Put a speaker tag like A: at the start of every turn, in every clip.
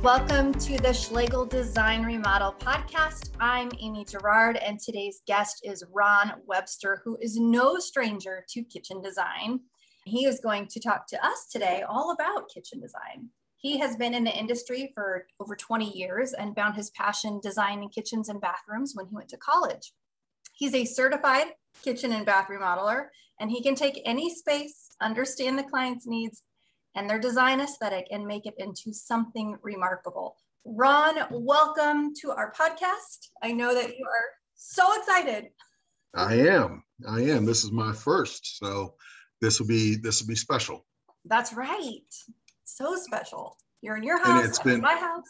A: Welcome to the Schlegel Design Remodel podcast. I'm Amy Gerard, and today's guest is Ron Webster, who is no stranger to kitchen design. He is going to talk to us today all about kitchen design. He has been in the industry for over 20 years and found his passion designing kitchens and bathrooms when he went to college. He's a certified kitchen and bath remodeler, and he can take any space, understand the client's needs, and their design aesthetic and make it into something remarkable. Ron, welcome to our podcast. I know that you are so excited.
B: I am. This is my first, so this will be special.
A: That's right. So special. You're in your house, I'm in my house.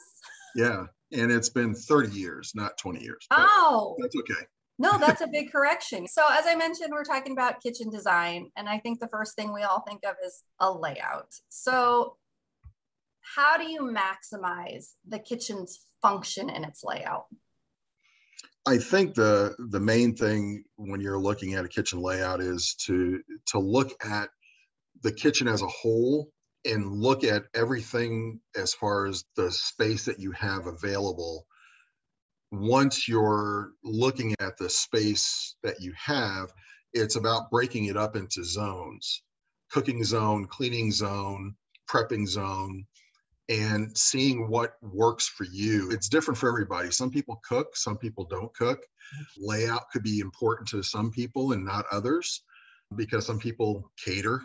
B: Yeah, and it's been 30 years, not 20 years.
A: Oh,
B: that's okay.
A: No, that's a big correction. So as I mentioned, we're talking about kitchen design, and I think the first thing we all think of is a layout. So how do you maximize the kitchen's function in its layout?
B: I think the main thing when you're looking at a kitchen layout is to look at the kitchen as a whole and look at everything as far as the space that you have available. Once you're looking at the space that you have, it's about breaking it up into zones: cooking zone, cleaning zone, prepping zone, and seeing what works for you. It's different for everybody. Some people cook, some people don't cook. Layout could be important to some people and not others, because some people cater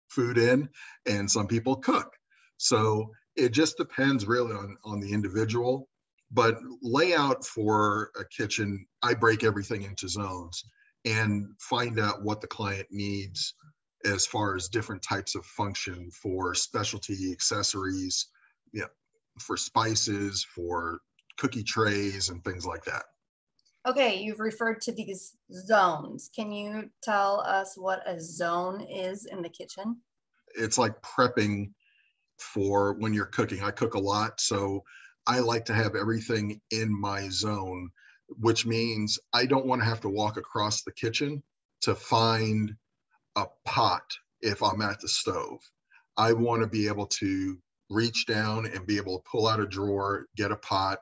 B: food in and some people cook. So it just depends really on the individual. But layout for a kitchen, I break everything into zones and find out what the client needs as far as different types of function for specialty accessories, for spices, for cookie trays and things like that.
A: Okay, you've referred to these zones. Can you tell us what a zone is in the kitchen?
B: It's like prepping for when you're cooking. I cook a lot, so I like to have everything in my zone, which means I don't want to have to walk across the kitchen to find a pot if I'm at the stove. I want to be able to reach down and be able to pull out a drawer, get a pot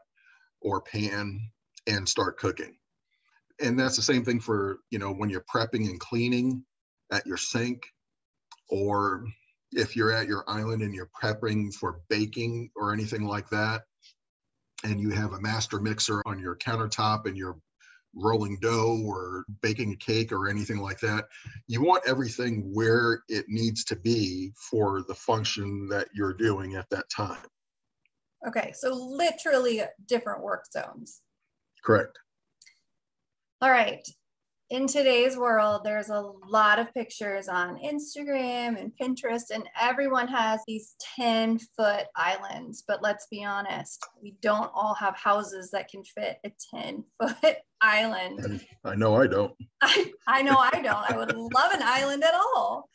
B: or pan, and start cooking. And that's the same thing for, when you're prepping and cleaning at your sink, or if you're at your island and you're prepping for baking or anything like that, and you have a master mixer on your countertop and you're rolling dough or baking a cake or anything like that, you want everything where it needs to be for the function that you're doing at that time.
A: Okay, so literally different work zones.
B: Correct.
A: All right. In today's world, there's a lot of pictures on Instagram and Pinterest, and everyone has these 10-foot islands. But let's be honest, we don't all have houses that can fit a 10-foot island.
B: I know I don't.
A: I know I don't. I would love an island at all.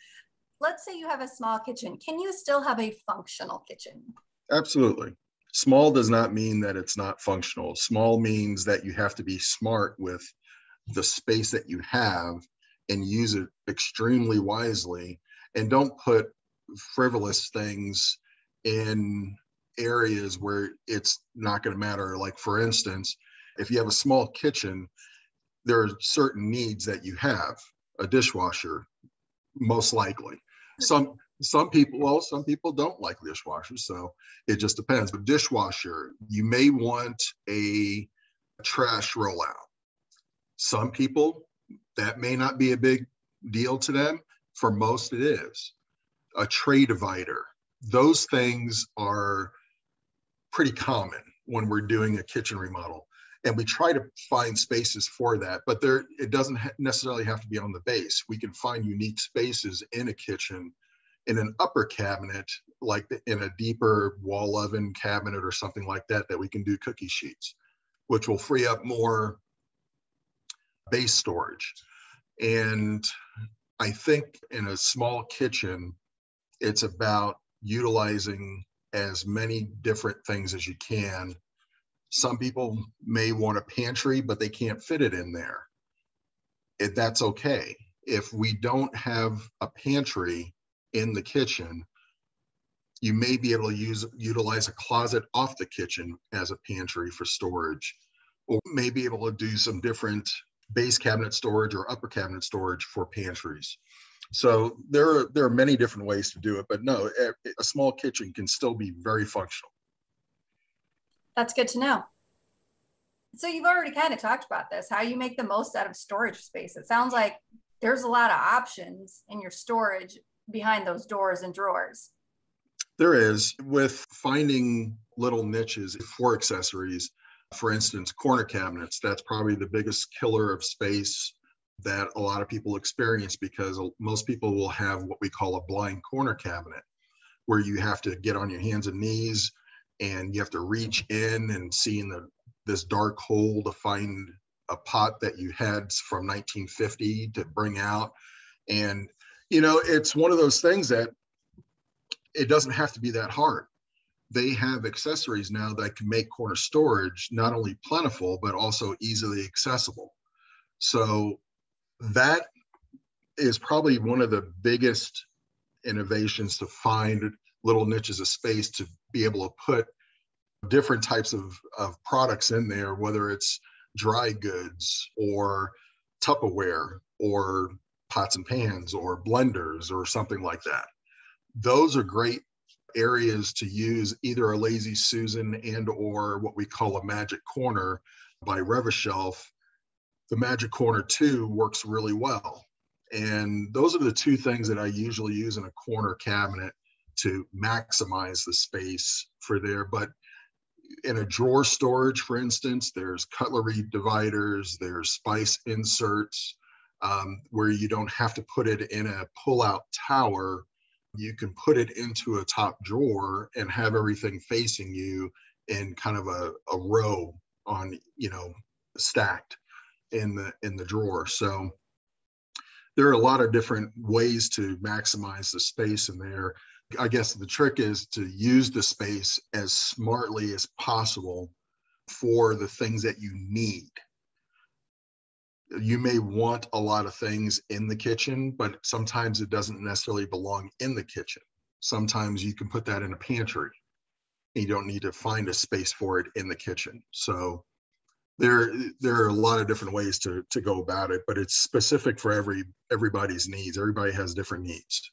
A: Let's say you have a small kitchen. Can you still have a functional kitchen?
B: Absolutely. Small does not mean that it's not functional. Small means that you have to be smart with the space that you have and use it extremely wisely, and don't put frivolous things in areas where it's not going to matter. Like, for instance, if you have a small kitchen, there are certain needs that you have. A dishwasher, most likely. Some people don't like dishwashers, so it just depends. But dishwasher, you may want a trash rollout. Some people, that may not be a big deal to them. For most, it is. A tray divider. Those things are pretty common when we're doing a kitchen remodel. And we try to find spaces for that, but it doesn't necessarily have to be on the base. We can find unique spaces in a kitchen, in an upper cabinet, like in a deeper wall oven cabinet or something like that, that we can do cookie sheets, which will free up more base storage. And I think in a small kitchen, it's about utilizing as many different things as you can. Some people may want a pantry, but they can't fit it in there. That's okay. If we don't have a pantry in the kitchen, You may be able to utilize a closet off the kitchen as a pantry for storage, or may be able to do some different base cabinet storage or upper cabinet storage for pantries. So there are many different ways to do it, but no, a small kitchen can still be very functional.
A: That's good to know. So you've already kind of talked about this, how you make the most out of storage space. It sounds like there's a lot of options in your storage behind those doors and drawers.
B: There is, with finding little niches for accessories. For instance, corner cabinets, that's probably the biggest killer of space that a lot of people experience, because most people will have what we call a blind corner cabinet, where you have to get on your hands and knees and you have to reach in and see in this dark hole to find a pot that you had from 1950 to bring out. And, it's one of those things that it doesn't have to be that hard. They have accessories now that can make corner storage not only plentiful, but also easily accessible. So that is probably one of the biggest innovations, to find little niches of space to be able to put different types of products in there, whether it's dry goods or Tupperware or pots and pans or blenders or something like that. Those are great areas to use either a Lazy Susan and or what we call a Magic Corner by Revashelf. The Magic Corner 2 works really well. And those are the two things that I usually use in a corner cabinet to maximize the space for there. But in a drawer storage, for instance, there's cutlery dividers, there's spice inserts, where you don't have to put it in a pull-out tower. You can put it into a top drawer and have everything facing you in kind of a row on, stacked in the drawer. So there are a lot of different ways to maximize the space in there. I guess the trick is to use the space as smartly as possible for the things that you need. You may want a lot of things in the kitchen, but sometimes it doesn't necessarily belong in the kitchen. Sometimes you can put that in a pantry. You don't need to find a space for it in the kitchen. So there are a lot of different ways to go about it, but it's specific for everybody's needs. Everybody has different needs.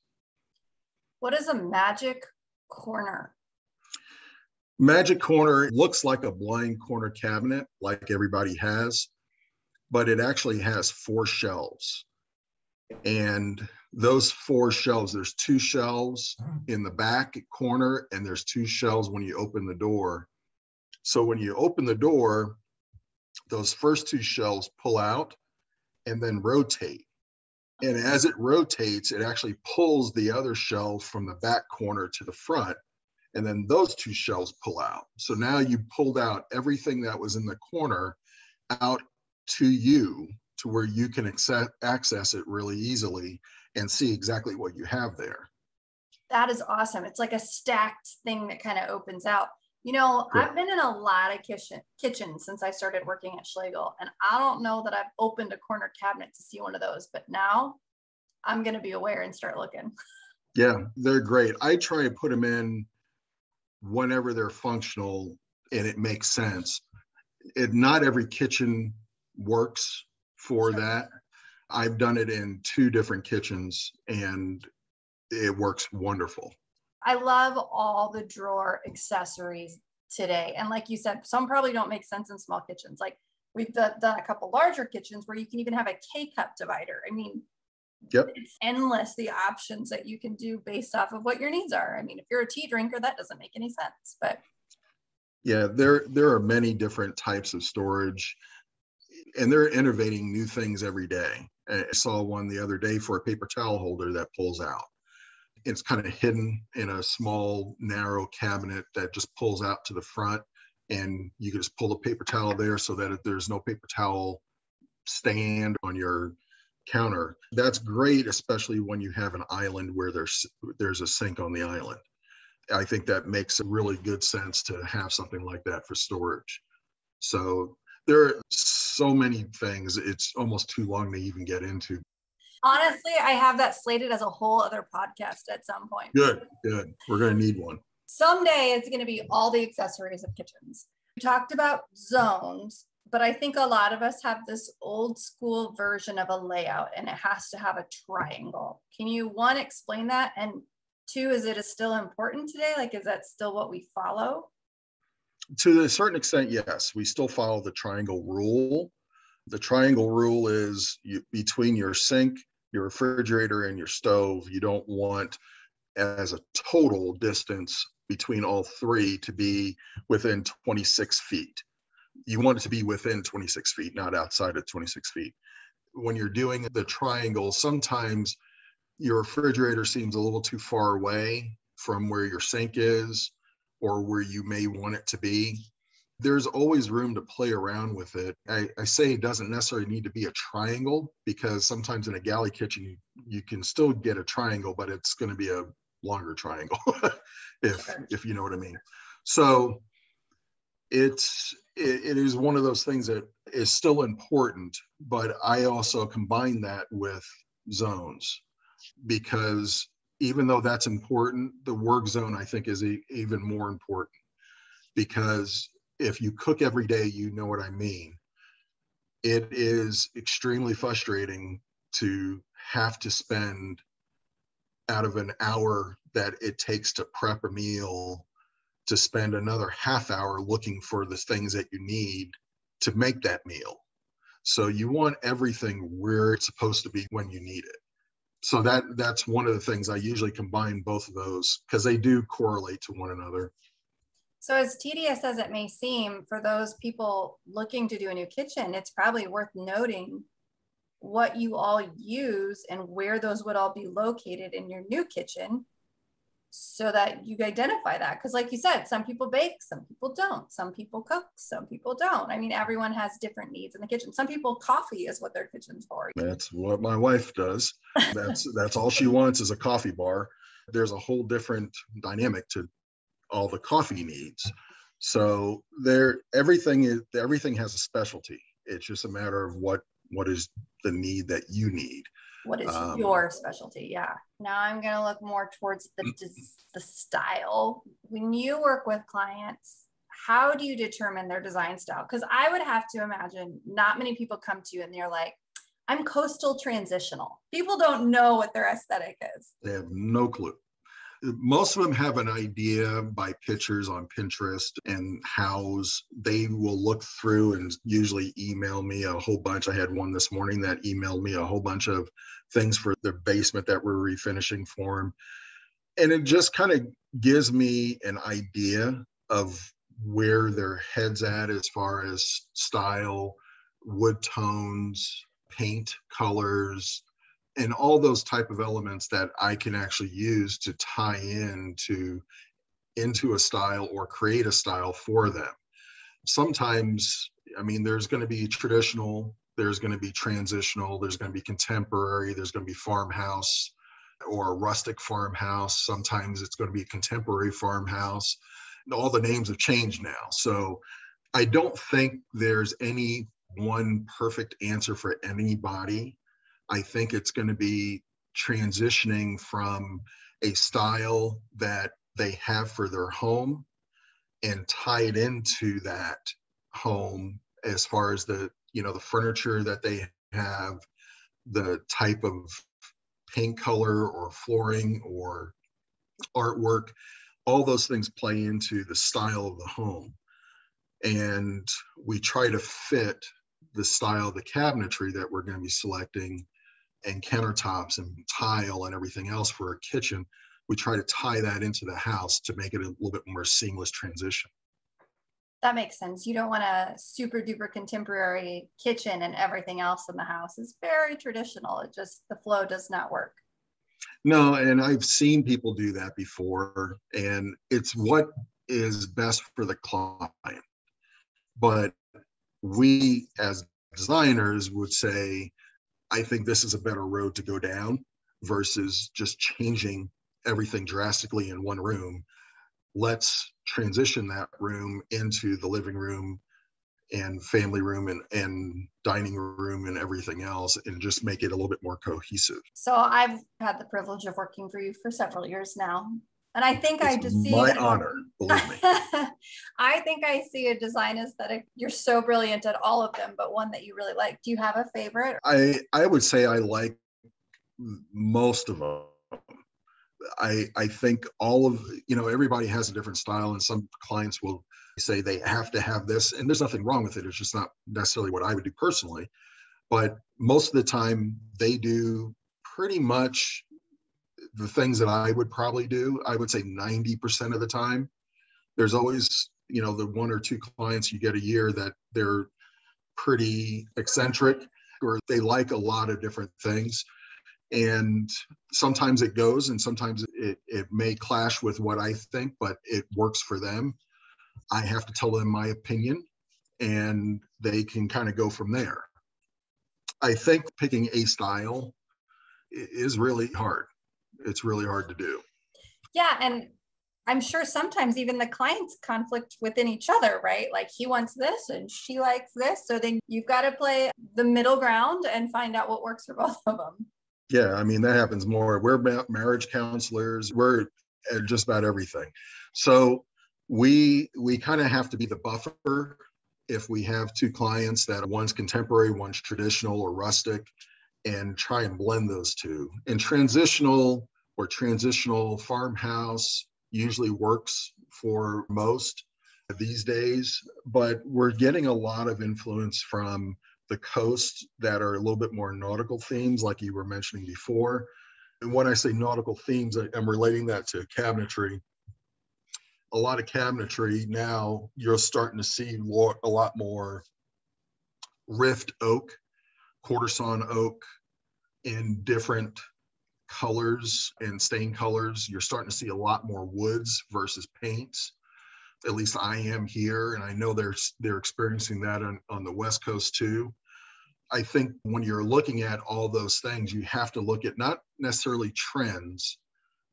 A: What is a Magic Corner?
B: Magic Corner looks like a blind corner cabinet, like everybody has, but it actually has 4 shelves. And those 4 shelves, there's 2 shelves in the back corner, and there's 2 shelves when you open the door. So when you open the door, those first 2 shelves pull out and then rotate. And as it rotates, it actually pulls the other shelf from the back corner to the front. And then those 2 shelves pull out. So now you pulled out everything that was in the corner out to you, to where you can access it really easily and see exactly what you have there.
A: That is awesome. It's like a stacked thing that kind of opens out.
B: Cool.
A: I've been in a lot of kitchens since I started working at Schlegel, and I don't know that I've opened a corner cabinet to see one of those, but now I'm going to be aware and start looking.
B: Yeah, they're great. I try to put them in whenever they're functional and it makes sense. Not every kitchen works for that. I've done it in 2 different kitchens and it works wonderful.
A: I love all the drawer accessories today. And like you said, some probably don't make sense in small kitchens. Like we've done a couple larger kitchens where you can even have a K-cup divider. I mean,
B: yep.
A: It's endless, the options that you can do based off of what your needs are. I mean, if you're a tea drinker, that doesn't make any sense, but.
B: Yeah, there are many different types of storage, and they're innovating new things every day. I saw one the other day for a paper towel holder that pulls out. It's kind of hidden in a small, narrow cabinet that just pulls out to the front, and you can just pull the paper towel there so that there's no paper towel stand on your counter. That's great, especially when you have an island where there's a sink on the island. I think that makes a really good sense to have something like that for storage. So there are so many things, it's almost too long to even get into.
A: Honestly, I have that slated as a whole other podcast at some point.
B: Good, good. We're going to need one.
A: Someday it's going to be all the accessories of kitchens. We talked about zones, but I think a lot of us have this old school version of a layout and it has to have a triangle. Can you, one, explain that? And two, is it still important today? Like, is that still what we follow?
B: To a certain extent, yes. We still follow the triangle rule. The triangle rule is between your sink, your refrigerator, and your stove, you don't want as a total distance between all three to be within 26 feet. You want it to be within 26 feet, not outside of 26 feet. When you're doing the triangle, sometimes your refrigerator seems a little too far away from where your sink is or where you may want it to be. There's always room to play around with it. I say it doesn't necessarily need to be a triangle, because sometimes in a galley kitchen, you can still get a triangle, but it's going to be a longer triangle, if you know what I mean. So it is one of those things that is still important, but I also combine that with zones, because even though that's important, the work zone I think is even more important, because if you cook every day, you know what I mean. It is extremely frustrating to have to spend out of an hour that it takes to prep a meal, to spend another half hour looking for the things that you need to make that meal. So you want everything where it's supposed to be when you need it. So that's one of the things I usually combine both of those, because they do correlate to one another.
A: So as tedious as it may seem for those people looking to do a new kitchen, it's probably worth noting what you all use and where those would all be located in your new kitchen, so that you identify that. Because like you said, some people bake, some people don't, some people cook, some people don't. I mean, everyone has different needs in the kitchen. Some people, coffee is what their kitchen's for.
B: That's what my wife does. That's all she wants is a coffee bar. There's a whole different dynamic to all the coffee needs. So everything has a specialty. It's just a matter of what is the need that you need.
A: What is your specialty? Yeah. Now I'm going to look more towards the style. When you work with clients, how do you determine their design style? Because I would have to imagine not many people come to you and they're like, I'm coastal transitional. People don't know what their aesthetic is.
B: They have no clue. Most of them have an idea by pictures on Pinterest and house. They will look through and usually email me a whole bunch. I had one this morning that emailed me a whole bunch of things for their basement that we're refinishing for them. And it just kind of gives me an idea of where their head's at as far as style, wood tones, paint colors, and all those type of elements that I can actually use to tie into a style or create a style for them. Sometimes, I mean, there's going to be traditional, there's going to be transitional, there's going to be contemporary, there's going to be farmhouse or a rustic farmhouse. Sometimes it's going to be a contemporary farmhouse. All the names have changed now. So I don't think there's any one perfect answer for anybody. I think it's going to be transitioning from a style that they have for their home and tie it into that home as far as the furniture that they have, the type of paint color or flooring or artwork. All those things play into the style of the home. And we try to fit the style of the cabinetry that we're going to be selecting and countertops and tile and everything else for a kitchen. We try to tie that into the house to make it a little bit more seamless transition.
A: That makes sense. You don't want a super duper contemporary kitchen and everything else in the house is very traditional. The flow does not work.
B: No, and I've seen people do that before, and it's what is best for the client. But we as designers would say, I think this is a better road to go down versus just changing everything drastically in one room. Let's transition that room into the living room and family room and dining room and everything else, and just make it a little bit more cohesive.
A: So I've had the privilege of working for you for several years now. And I think I just see
B: my honor, believe me.
A: I think I see a design aesthetic. You're so brilliant at all of them, but one that you really like. Do you have a favorite?
B: I would say I like most of them. I think all of, everybody has a different style, and some clients will say they have to have this, and there's nothing wrong with it. It's just not necessarily what I would do personally. But most of the time they do pretty much the things that I would probably do. I would say 90% of the time. There's always, the one or two clients you get a year that they're pretty eccentric, or they like a lot of different things. And sometimes it goes, and sometimes it may clash with what I think, but it works for them. I have to tell them my opinion, and they can kind of go from there. I think picking a style is really hard. It's really hard to do.
A: Yeah. And I'm sure sometimes even the clients conflict within each other, right? Like he wants this and she likes this. So then you've got to play the middle ground and find out what works for both of them.
B: Yeah, I mean, that happens more. We're marriage counselors. We're at just about everything. So we kind of have to be the buffer if we have two clients that one's contemporary, one's traditional or rustic, and try and blend those two. And transitional farmhouse usually works for most these days, but we're getting a lot of influence from the coast that are a little bit more nautical themes, like you were mentioning before. And when I say nautical themes, I'm relating that to cabinetry. A lot of cabinetry now, you're starting to see a lot more rift oak, quarter sawn oak in different colors and stain colors. You're starting to see a lot more woods versus paints. At least I am here, and I know they're experiencing that on the West Coast too. I think when you're looking at all those things, you have to look at not necessarily trends,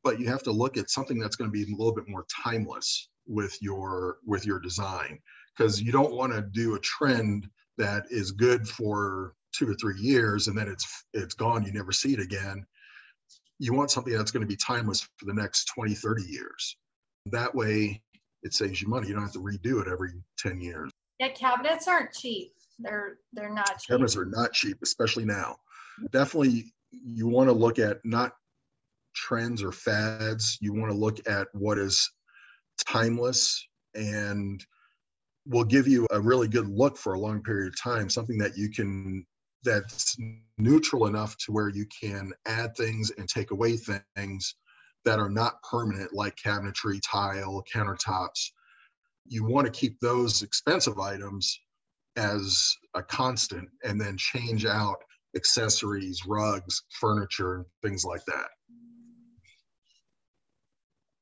B: but you have to look at something that's going to be a little bit more timeless with your design, because you don't want to do a trend that is good for 2 or 3 years and then it's gone, you never see it again. You want something that's going to be timeless for the next 20, 30 years. That way it saves you money. You don't have to redo it every 10 years.
A: Yeah, cabinets aren't cheap. They're not cheap.
B: Cabinets are not cheap, especially now. Definitely you want to look at not trends or fads. You want to look at what is timeless and will give you a really good look for a long period of time, something that's neutral enough to where you can add things and take away things that are not permanent, like cabinetry, tile, countertops. You want to keep those expensive items as a constant and then change out accessories, rugs, furniture, things like that.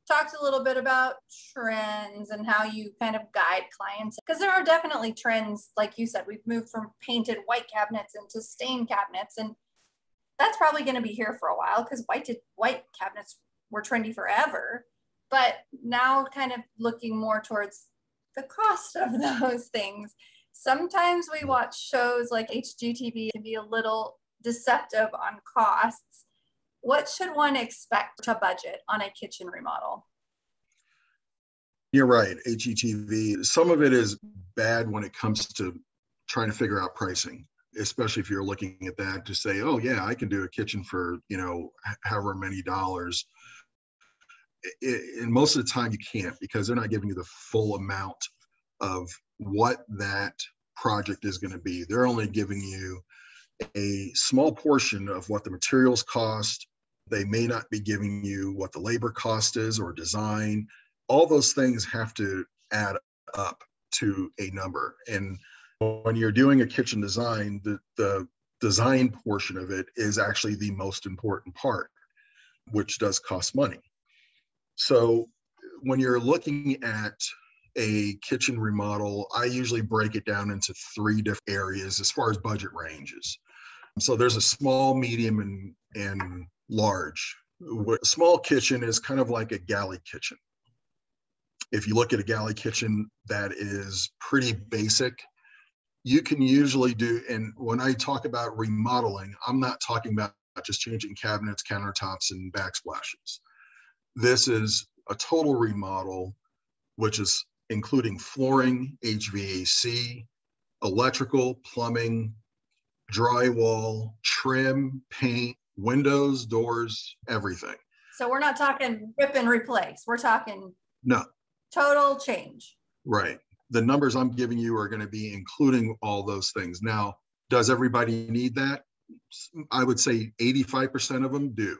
A: Talked a little bit about trends and how you kind of guide clients, because there are definitely trends. Like you said, we've moved from painted white cabinets into stained cabinets, and that's probably going to be here for a while because white cabinets were trendy forever. But now kind of looking more towards the cost of those things. Sometimes we watch shows like HGTV can be a little deceptive on costs. What should one expect to budget on a kitchen remodel?
B: You're right, HGTV. Some of it is bad when it comes to trying to figure out pricing, especially if you're looking at that to say, oh yeah, I can do a kitchen for, however many dollars. And most of the time you can't, because they're not giving you the full amount of what that project is going to be. They're only giving you a small portion of what the materials cost. They may not be giving you what the labor cost is or design. All those things have to add up to a number. And when you're doing a kitchen design, the design portion of it is actually the most important part, which does cost money. So when you're looking at a kitchen remodel, I usually break it down into 3 different areas as far as budget ranges. So there's a small, medium, and large. A small kitchen is kind of like a galley kitchen. If you look at a galley kitchen, that is pretty basic. You can usually do, and when I talk about remodeling, I'm not talking about just changing cabinets, countertops, and backsplashes. This is a total remodel, which is including flooring, HVAC, electrical, plumbing, drywall, trim, paint, windows, doors, everything.
A: So we're not talking rip and replace. We're talking
B: No.
A: Total change.
B: Right. The numbers I'm giving you are going to be including all those things. Now, does everybody need that? I would say 85% of them do.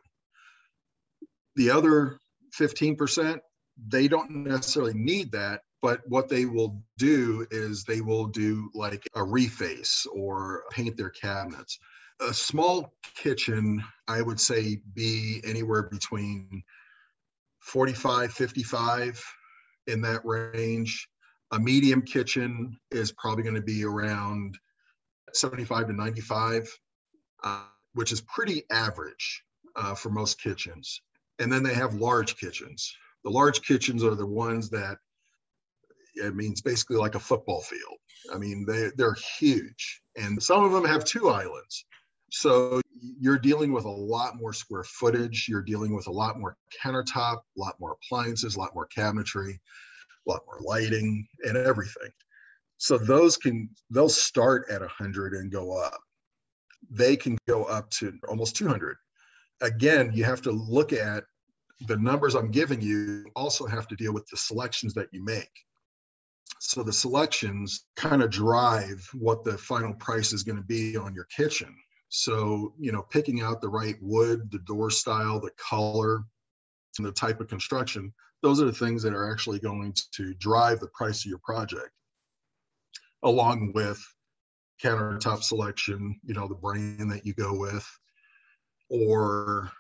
B: The other 15%, they don't necessarily need that, but what they will do is they will do like a reface or paint their cabinets. A small kitchen, I would say, be anywhere between 45, 55 in that range. A medium kitchen is probably going to be around 75 to 95, which is pretty average for most kitchens. And then they have large kitchens. The large kitchens are the ones that, it means basically like a football field. I mean, they're huge. And some of them have 2 islands. So you're dealing with a lot more square footage. You're dealing with a lot more countertop, a lot more appliances, a lot more cabinetry, a lot more lighting and everything. So they'll start at 100 and go up. They can go up to almost 200. Again, you have to look at the numbers I'm giving you, also have to deal with the selections that you make. So the selections kind of drive what the final price is going to be on your kitchen. So, picking out the right wood, the door style, the color, and the type of construction, those are the things that are actually going to drive the price of your project, along with countertop selection, the brand that you go with, or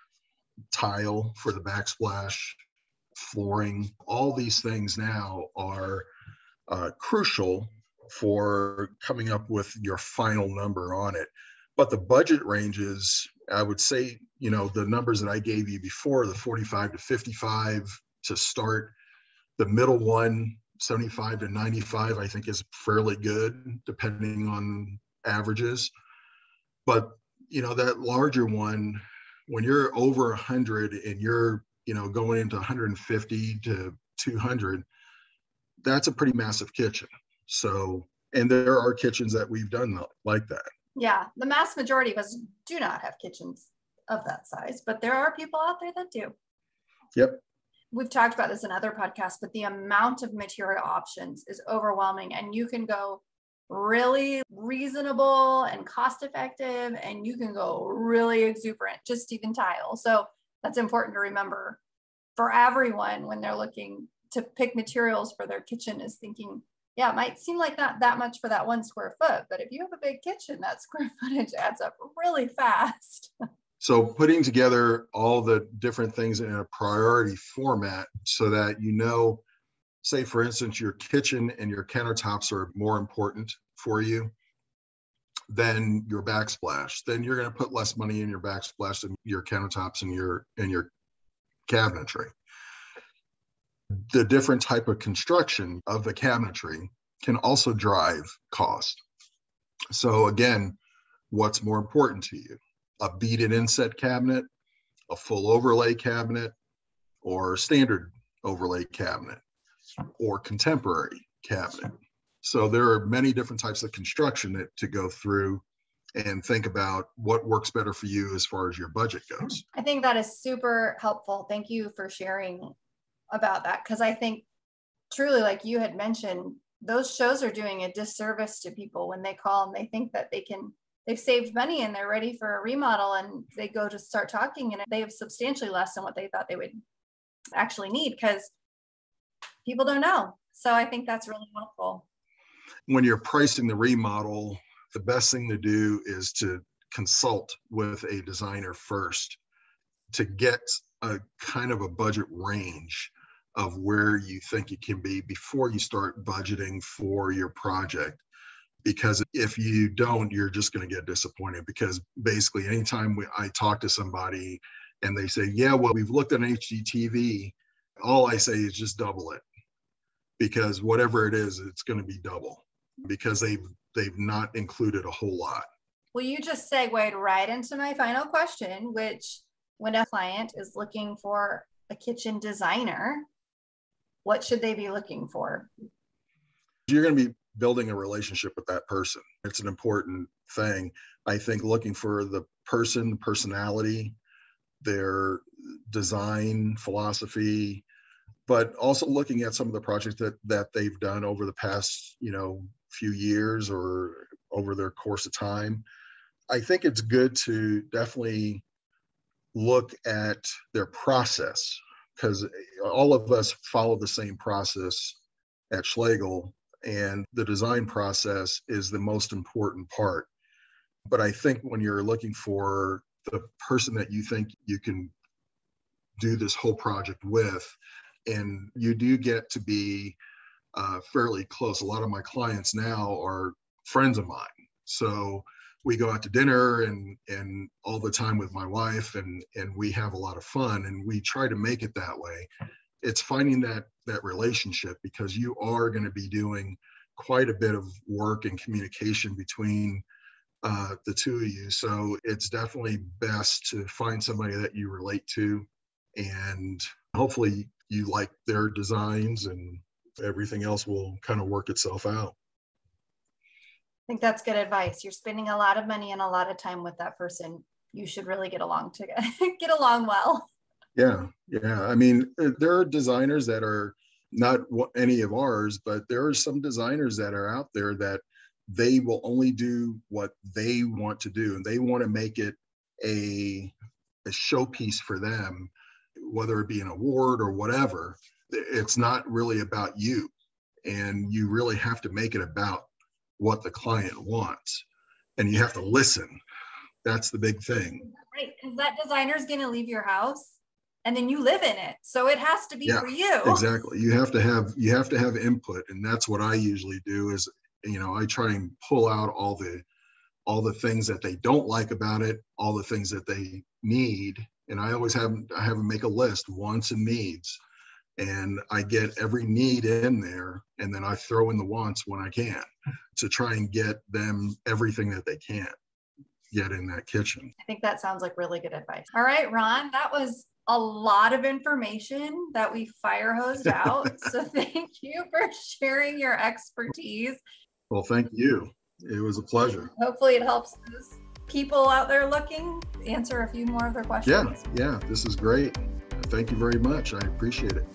B: tile for the backsplash, flooring. All these things now are crucial for coming up with your final number on it. But the budget ranges, I would say, the numbers that I gave you before, the 45 to 55 to start, the middle one, 75 to 95, I think is fairly good depending on averages. But, that larger one, when you're over 100 and you're, going into 150 to 200, that's a pretty massive kitchen. So, and there are kitchens that we've done like that.
A: Yeah, the mass majority of us do not have kitchens of that size, but there are people out there that do.
B: Yep.
A: We've talked about this in other podcasts, but the amount of material options is overwhelming, and you can go really reasonable and cost effective, and you can go really exuberant, just even tile. So that's important to remember for everyone when they're looking to pick materials for their kitchen, is thinking, yeah, it might seem like not that much for that 1 square foot, but if you have a big kitchen, that square footage adds up really fast.
B: So putting together all the different things in a priority format so that, say for instance, your kitchen and your countertops are more important for you than your backsplash, then you're going to put less money in your backsplash than your countertops and your cabinetry. The different type of construction of the cabinetry can also drive cost. So again, what's more important to you? A beaded inset cabinet, a full overlay cabinet, or standard overlay cabinet, or contemporary cabinet. So there are many different types of construction to go through and think about what works better for you as far as your budget goes.
A: I think that is super helpful. Thank you for sharing about that, because I think truly, like you had mentioned, those shows are doing a disservice to people when they call and they think that they've saved money and they're ready for a remodel, and they go to start talking and they have substantially less than what they thought they would actually need, because people don't know. So I think that's really helpful.
B: When you're pricing the remodel, the best thing to do is to consult with a designer first to get a kind of a budget range of where you think it can be before you start budgeting for your project. Because if you don't, you're just going to get disappointed, because basically anytime I talk to somebody and they say, yeah, well, we've looked at an HGTV, all I say is just double it, because whatever it is, it's going to be double. because they've not included a whole lot.
A: Well, you just segued right into my final question, which when a client is looking for a kitchen designer, what should they be looking for?
B: You're going to be building a relationship with that person. It's an important thing. I think looking for the person, personality, their design philosophy, but also looking at some of the projects that they've done over the past, few years or over their course of time. I think it's good to definitely look at their process, because all of us follow the same process at Schlegel, and the design process is the most important part. But I think when you're looking for the person that you think you can do this whole project with, and you do get to be fairly close. A lot of my clients now are friends of mine. So we go out to dinner and all the time with my wife, and we have a lot of fun, and we try to make it that way. It's finding that relationship, because you are going to be doing quite a bit of work and communication between the two of you. So it's definitely best to find somebody that you relate to, and hopefully you like their designs, and everything else will kind of work itself out.
A: I think that's good advice. You're spending a lot of money and a lot of time with that person. You should really get along well.
B: Yeah. I mean, there are designers that are not any of ours, but there are some designers that are out there that they will only do what they want to do, and they want to make it a showpiece for them, whether it be an award or whatever. It's not really about you, and you really have to make it about what the client wants, and you have to listen. That's the big thing.
A: Right, because that designer is going to leave your house, and then you live in it, so it has to be for you.
B: Exactly. You have to have input, and that's what I usually do. Is I try and pull out all the things that they don't like about it, all the things that they need, and I always have them make a list, wants and needs, and I get every need in there, and then I throw in the wants when I can, to try and get them everything that they can get in that kitchen.
A: I think that sounds like really good advice. All right, Ron, that was a lot of information that we fire hosed out. So thank you for sharing your expertise.
B: Well, thank you. It was a pleasure.
A: Hopefully it helps those people out there looking answer a few more of their questions.
B: Yeah, this is great. Thank you very much. I appreciate it.